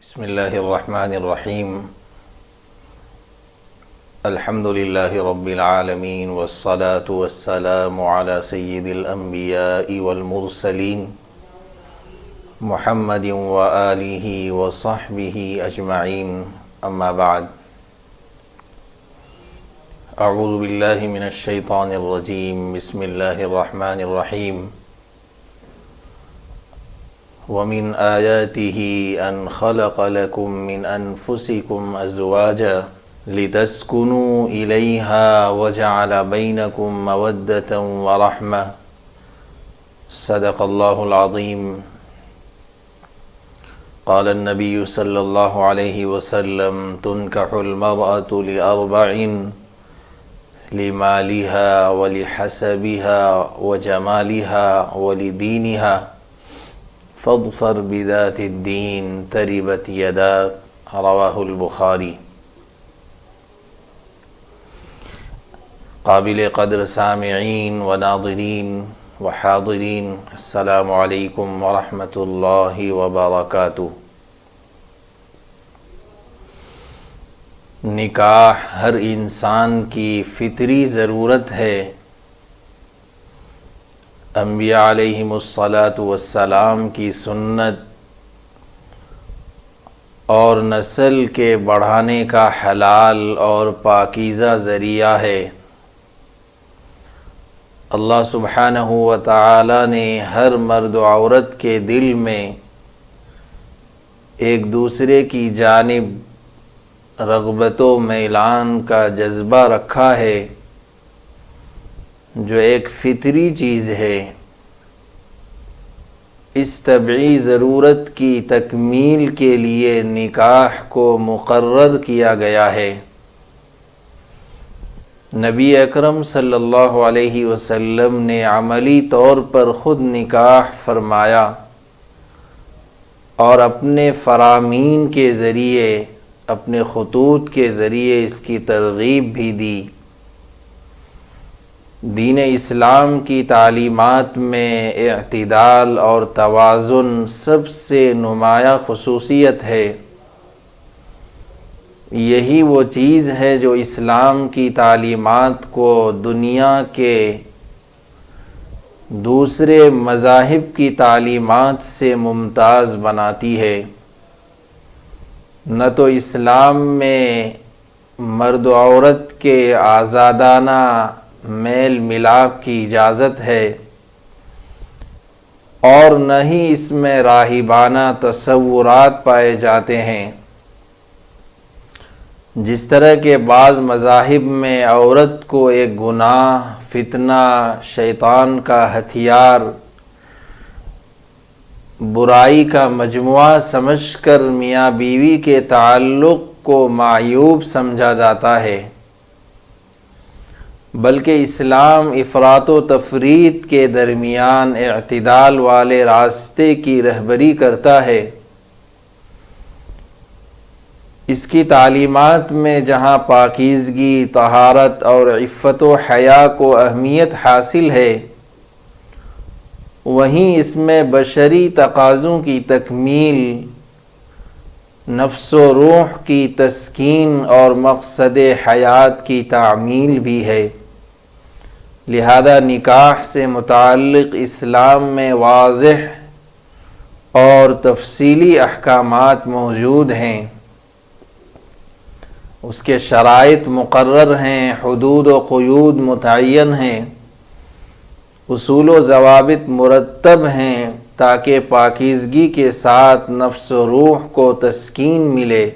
بسم اللہ الرحمن الرحیم الحمد للہ رب العالمین والصلاة والسلام علی سید الانبیاء والمرسلین محمد وآلہ وصحبہ اجمعین اما بعد اعوذ باللہ من الشیطان الرجیم بسم اللہ الرحمن الرحیم ومن آیاته ان خلق لكم من انفسكم ازواجا لتسكنوا إليها وجعل بينكم مودة ورحمة صدق الله العظيم. قال النبي صلى الله عليه وسلم تنكح المرأة لأربع لمالها ولحسبها وجمالها ولدينها فاظفر بذات الدين تربت يداك رواه البخاری. قابل قدر سامعین و ناظرین و حاضرین، السلام علیکم ورحمۃ اللہ وبرکاتہ. نکاح ہر انسان کی فطری ضرورت ہے. انبیاء علیہم الصلاۃ والسلام کی سنت اور نسل کے بڑھانے کا حلال اور پاکیزہ ذریعہ ہے. اللہ سبحانہ و تعالی نے ہر مرد و عورت کے دل میں ایک دوسرے کی جانب رغبت و میلان کا جذبہ رکھا ہے جو ایک فطری چیز ہے. اس طبعی ضرورت کی تکمیل کے لیے نکاح کو مقرر کیا گیا ہے. نبی اکرم صلی اللہ علیہ وسلم نے عملی طور پر خود نکاح فرمایا اور اپنے فرامین کے ذریعے، اپنے خطوط کے ذریعے اس کی ترغیب بھی دی. دین اسلام کی تعلیمات میں اعتدال اور توازن سب سے نمایاں خصوصیت ہے. یہی وہ چیز ہے جو اسلام کی تعلیمات کو دنیا کے دوسرے مذاہب کی تعلیمات سے ممتاز بناتی ہے. نہ تو اسلام میں مرد و عورت کے آزادانہ میل ملاپ کی اجازت ہے اور نہ ہی اس میں راہبانہ تصورات پائے جاتے ہیں. جس طرح کے بعض مذاہب میں عورت کو ایک گناہ، فتنہ، شیطان کا ہتھیار، برائی کا مجموعہ سمجھ کر میاں بیوی کے تعلق کو معیوب سمجھا جاتا ہے، بلکہ اسلام افراط و تفریط کے درمیان اعتدال والے راستے کی رہبری کرتا ہے. اس کی تعلیمات میں جہاں پاکیزگی، طہارت اور عفت و حیا کو اہمیت حاصل ہے، وہیں اس میں بشری تقاضوں کی تکمیل، نفس و روح کی تسکین اور مقصد حیات کی تعمیل بھی ہے. لہذا نکاح سے متعلق اسلام میں واضح اور تفصیلی احکامات موجود ہیں. اس کے شرائط مقرر ہیں، حدود و قیود متعین ہیں، اصول و ضوابط مرتب ہیں تاکہ پاکیزگی کے ساتھ نفس و روح کو تسکین ملے.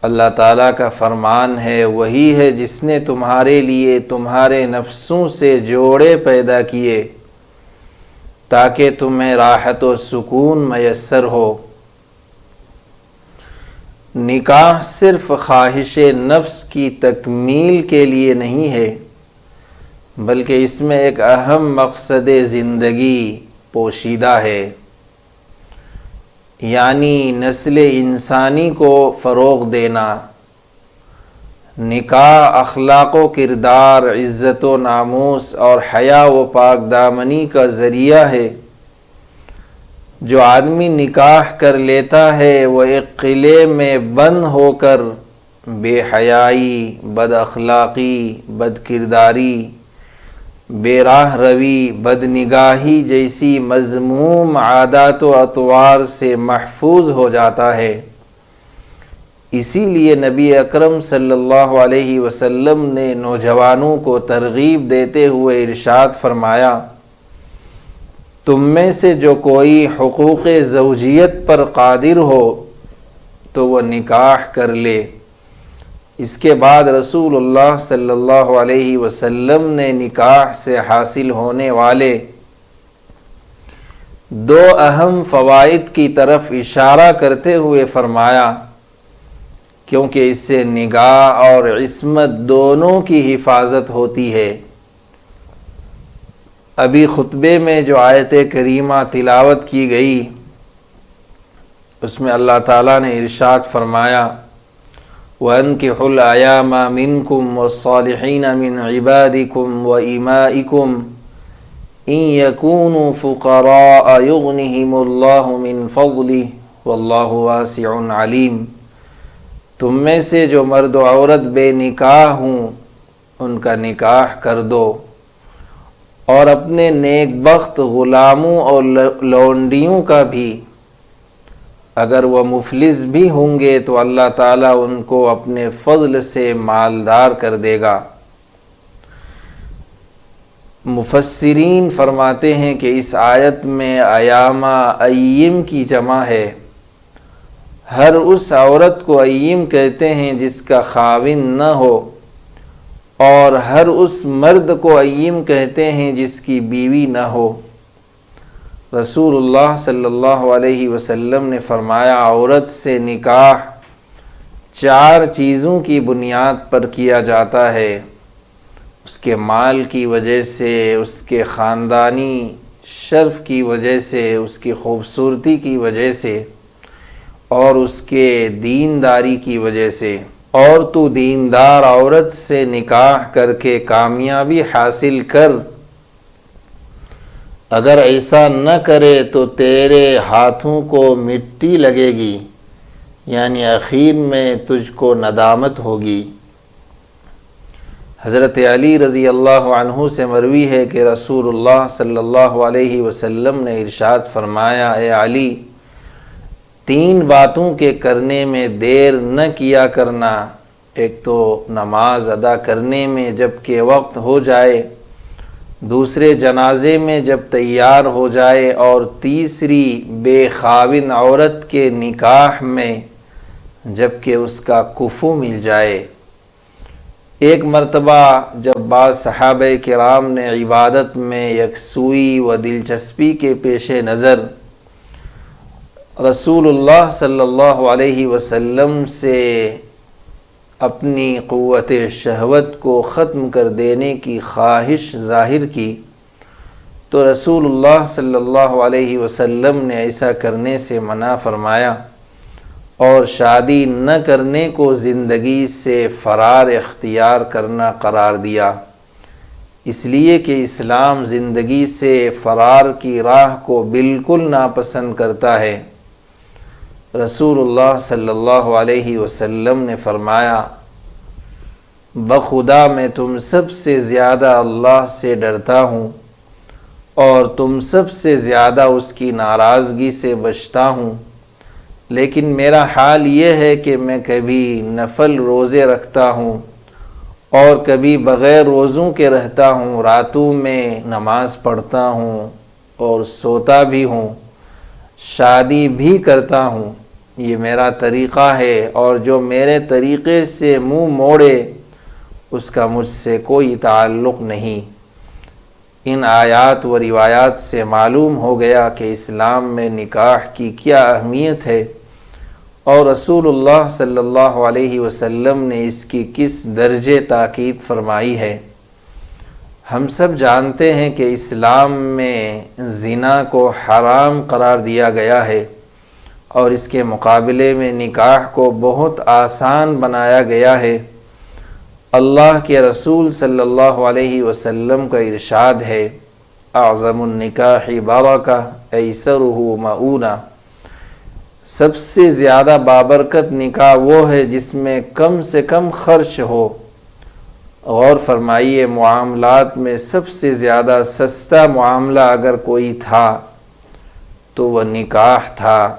اللہ تعالیٰ کا فرمان ہے، وہی ہے جس نے تمہارے لیے تمہارے نفسوں سے جوڑے پیدا کیے تاکہ تمہیں راحت و سکون میسر ہو. نکاح صرف خواہش نفس کی تکمیل کے لیے نہیں ہے، بلکہ اس میں ایک اہم مقصد زندگی پوشیدہ ہے، یعنی نسل انسانی کو فروغ دینا. نکاح اخلاق و کردار، عزت و ناموس اور حیا و پاک دامنی کا ذریعہ ہے. جو آدمی نکاح کر لیتا ہے وہ ایک قلعے میں بند ہو کر بے حیائی، بد اخلاقی، بد کرداری، بے راہ روی، بد نگاہی جیسی مذموم عادات و اطوار سے محفوظ ہو جاتا ہے۔ اسی لیے نبی اکرم صلی اللہ علیہ وسلم نے نوجوانوں کو ترغیب دیتے ہوئے ارشاد فرمایا، تم میں سے جو کوئی حقوق زوجیت پر قادر ہو تو وہ نکاح کر لے۔ اس کے بعد رسول اللہ صلی اللہ علیہ وسلم نے نکاح سے حاصل ہونے والے دو اہم فوائد کی طرف اشارہ کرتے ہوئے فرمایا، کیونکہ اس سے نگاہ اور عصمت دونوں کی حفاظت ہوتی ہے۔ ابھی خطبے میں جو آیت کریمہ تلاوت کی گئی اس میں اللہ تعالیٰ نے ارشاد فرمایا، وَأَنكِحُوا الْأَيَامَ مِنكُمْ وَالصَّالِحِينَ مِنْ عِبَادِكُمْ وَإِمَائِكُمْ إِنْ يَكُونُوا فُقَرَاءَ يُغْنِهِمُ اللَّهُ مِنْ فَضْلِهِ وَاللَّهُ وَاسِعٌ عَلِيمٌ۔ تم میں سے جو مرد و عورت بے نکاح ہوں ان کا نکاح کر دو، اور اپنے نیک بخت غلاموں اور لونڈیوں کا بھی، اگر وہ مفلس بھی ہوں گے تو اللہ تعالیٰ ان کو اپنے فضل سے مالدار کر دے گا۔ مفسرین فرماتے ہیں کہ اس آیت میں ایامہ ایم کی جمع ہے۔ ہر اس عورت کو ایم کہتے ہیں جس کا خاوند نہ ہو، اور ہر اس مرد کو ایم کہتے ہیں جس کی بیوی نہ ہو۔ رسول اللہ صلی اللہ علیہ وسلم نے فرمایا، عورت سے نکاح 4 چیزوں کی بنیاد پر کیا جاتا ہے، اس کے مال کی وجہ سے، اس کے خاندانی شرف کی وجہ سے، اس کی خوبصورتی کی وجہ سے، اور اس کے دینداری کی وجہ سے۔ اور تو دیندار عورت سے نکاح کر کے کامیابی حاصل کر، اگر ایسا نہ کرے تو تیرے ہاتھوں کو مٹی لگے گی، یعنی اخیر میں تجھ کو ندامت ہوگی۔ حضرت علی رضی اللہ عنہ سے مروی ہے کہ رسول اللہ صلی اللہ علیہ وسلم نے ارشاد فرمایا، اے علی، 3 باتوں کے کرنے میں دیر نہ کیا کرنا، ایک تو نماز ادا کرنے میں جب کہ وقت ہو جائے، دوسرے جنازے میں جب تیار ہو جائے، اور تیسری بے خاوند عورت کے نکاح میں جب کہ اس کا کفو مل جائے۔ ایک مرتبہ جب بعض صحابہ کرام نے عبادت میں یکسوئی و دلچسپی کے پیش نظر رسول اللہ صلی اللہ علیہ وسلم سے اپنی قوت شہوت کو ختم کر دینے کی خواہش ظاہر کی، تو رسول اللہ صلی اللہ علیہ وسلم نے ایسا کرنے سے منع فرمایا اور شادی نہ کرنے کو زندگی سے فرار اختیار کرنا قرار دیا، اس لیے کہ اسلام زندگی سے فرار کی راہ کو بالکل ناپسند کرتا ہے۔ رسول اللہ صلی اللہ علیہ وسلم نے فرمایا، بخدا میں تم سب سے زیادہ اللہ سے ڈرتا ہوں اور تم سب سے زیادہ اس کی ناراضگی سے بچتا ہوں، لیکن میرا حال یہ ہے کہ میں کبھی نفل روزے رکھتا ہوں اور کبھی بغیر روزوں کے رہتا ہوں، راتوں میں نماز پڑھتا ہوں اور سوتا بھی ہوں، شادی بھی کرتا ہوں، یہ میرا طریقہ ہے، اور جو میرے طریقے سے منہ موڑے اس کا مجھ سے کوئی تعلق نہیں۔ ان آیات و روایات سے معلوم ہو گیا کہ اسلام میں نکاح کی کیا اہمیت ہے اور رسول اللہ صلی اللہ علیہ وسلم نے اس کی کس درجے تاکید فرمائی ہے۔ ہم سب جانتے ہیں کہ اسلام میں زنا کو حرام قرار دیا گیا ہے، اور اس کے مقابلے میں نکاح کو بہت آسان بنایا گیا ہے۔ اللہ کے رسول صلی اللہ علیہ وسلم کا ارشاد ہے، اعظم النکاح برکہ ایسرہ مؤونہ، سب سے زیادہ بابرکت نکاح وہ ہے جس میں کم سے کم خرچ ہو۔ غور فرمائیے، معاملات میں سب سے زیادہ سستا معاملہ اگر کوئی تھا تو وہ نکاح تھا،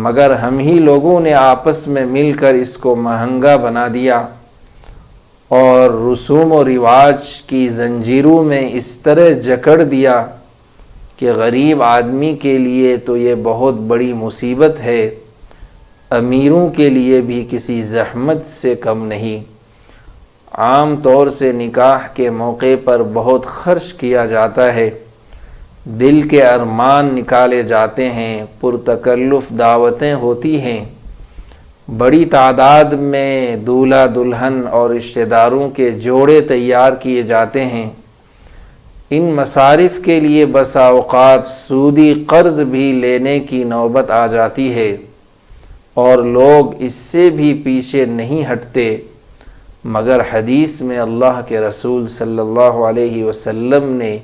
مگر ہم ہی لوگوں نے آپس میں مل کر اس کو مہنگا بنا دیا اور رسوم و رواج کی زنجیروں میں اس طرح جکڑ دیا کہ غریب آدمی کے لیے تو یہ بہت بڑی مصیبت ہے، امیروں کے لیے بھی کسی زحمت سے کم نہیں۔ عام طور سے نکاح کے موقع پر بہت خرچ کیا جاتا ہے، دل کے ارمان نکالے جاتے ہیں، پرتکلف دعوتیں ہوتی ہیں، بڑی تعداد میں دولہا دلہن اور رشتہ داروں کے جوڑے تیار کیے جاتے ہیں۔ ان مصارف کے لیے بسا اوقات سودی قرض بھی لینے کی نوبت آ جاتی ہے، اور لوگ اس سے بھی پیچھے نہیں ہٹتے، مگر حدیث میں اللہ کے رسول صلی اللہ علیہ وسلم نے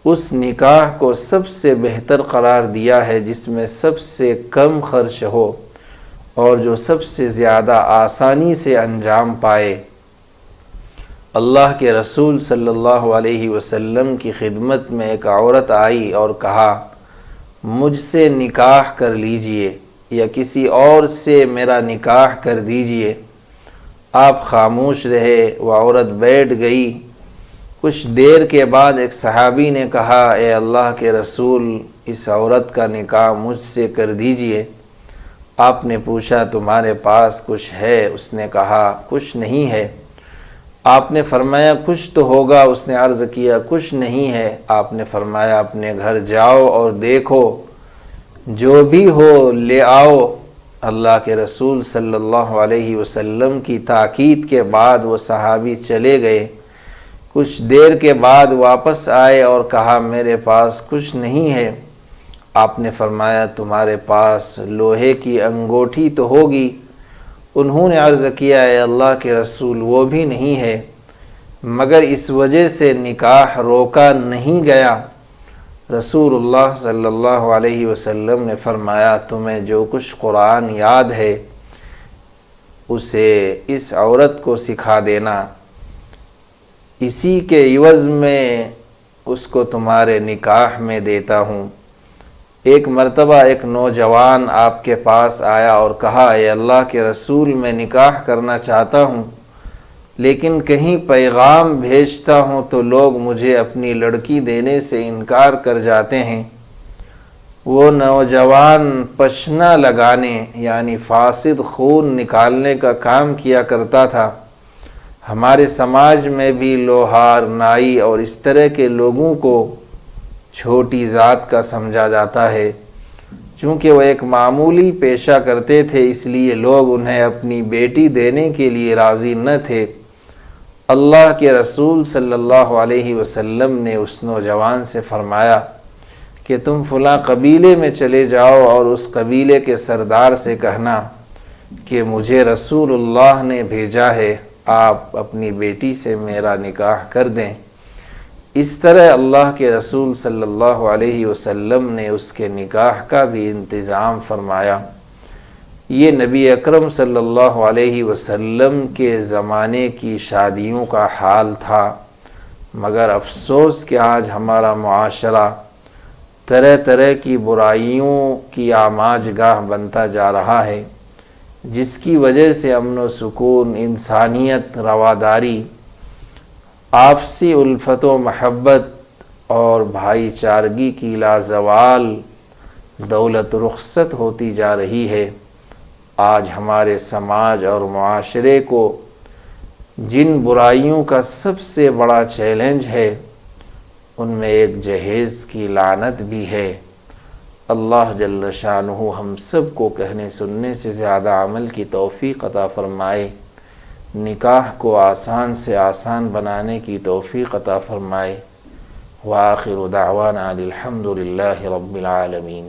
اس نکاح کو سب سے بہتر قرار دیا ہے جس میں سب سے کم خرچ ہو اور جو سب سے زیادہ آسانی سے انجام پائے۔ اللہ کے رسول صلی اللہ علیہ وسلم کی خدمت میں ایک عورت آئی اور کہا، مجھ سے نکاح کر لیجئے یا کسی اور سے میرا نکاح کر دیجئے۔ آپ خاموش رہے، وہ عورت بیٹھ گئی۔ کچھ دیر کے بعد ایک صحابی نے کہا، اے اللہ کے رسول، اس عورت کا نکاح مجھ سے کر دیجئے۔ آپ نے پوچھا، تمہارے پاس کچھ ہے؟ اس نے کہا، کچھ نہیں ہے۔ آپ نے فرمایا، کچھ تو ہوگا؟ اس نے عرض کیا، کچھ نہیں ہے۔ آپ نے فرمایا، اپنے گھر جاؤ اور دیکھو، جو بھی ہو لے آؤ۔ اللہ کے رسول صلی اللہ علیہ وسلم کی تاکید کے بعد وہ صحابی چلے گئے۔ کچھ دیر کے بعد واپس آئے اور کہا، میرے پاس کچھ نہیں ہے۔ آپ نے فرمایا، تمہارے پاس لوہے کی انگوٹھی تو ہوگی؟ انہوں نے عرض کیا، اے اللہ کے رسول، وہ بھی نہیں ہے، مگر اس وجہ سے نکاح روکا نہیں گیا۔ رسول اللہ صلی اللہ علیہ وسلم نے فرمایا، تمہیں جو کچھ قرآن یاد ہے اسے اس عورت کو سکھا دینا، اسی کے عوض میں اس کو تمہارے نکاح میں دیتا ہوں۔ ایک مرتبہ ایک نوجوان آپ کے پاس آیا اور کہا، اے اللہ کے رسول، میں نکاح کرنا چاہتا ہوں، لیکن کہیں پیغام بھیجتا ہوں تو لوگ مجھے اپنی لڑکی دینے سے انکار کر جاتے ہیں۔ وہ نوجوان پشنا لگانے یعنی فاسد خون نکالنے کا کام کیا کرتا تھا۔ ہمارے سماج میں بھی لوہار، نائی اور اس طرح کے لوگوں کو چھوٹی ذات کا سمجھا جاتا ہے۔ چونکہ وہ ایک معمولی پیشہ کرتے تھے، اس لیے لوگ انہیں اپنی بیٹی دینے کے لیے راضی نہ تھے۔ اللہ کے رسول صلی اللہ علیہ وسلم نے اس نوجوان سے فرمایا کہ تم فلاں قبیلے میں چلے جاؤ اور اس قبیلے کے سردار سے کہنا کہ مجھے رسول اللہ نے بھیجا ہے، آپ اپنی بیٹی سے میرا نکاح کر دیں۔ اس طرح اللہ کے رسول صلی اللہ علیہ وسلم نے اس کے نکاح کا بھی انتظام فرمایا۔ یہ نبی اکرم صلی اللہ علیہ وسلم کے زمانے کی شادیوں کا حال تھا، مگر افسوس کہ آج ہمارا معاشرہ طرح طرح کی برائیوں کی آماج گاہ بنتا جا رہا ہے، جس کی وجہ سے امن و سکون، انسانیت، رواداری، آپسی الفت و محبت اور بھائی چارگی کی لازوال دولت رخصت ہوتی جا رہی ہے۔ آج ہمارے سماج اور معاشرے کو جن برائیوں کا سب سے بڑا چیلنج ہے، ان میں ایک جہیز کی لعنت بھی ہے۔ اللہ جل شانہ ہم سب کو کہنے سننے سے زیادہ عمل کی توفیق عطا فرمائے، نکاح کو آسان سے آسان بنانے کی توفیق عطا فرمائے۔ وآخر دعوانا الحمد للہ رب العالمین۔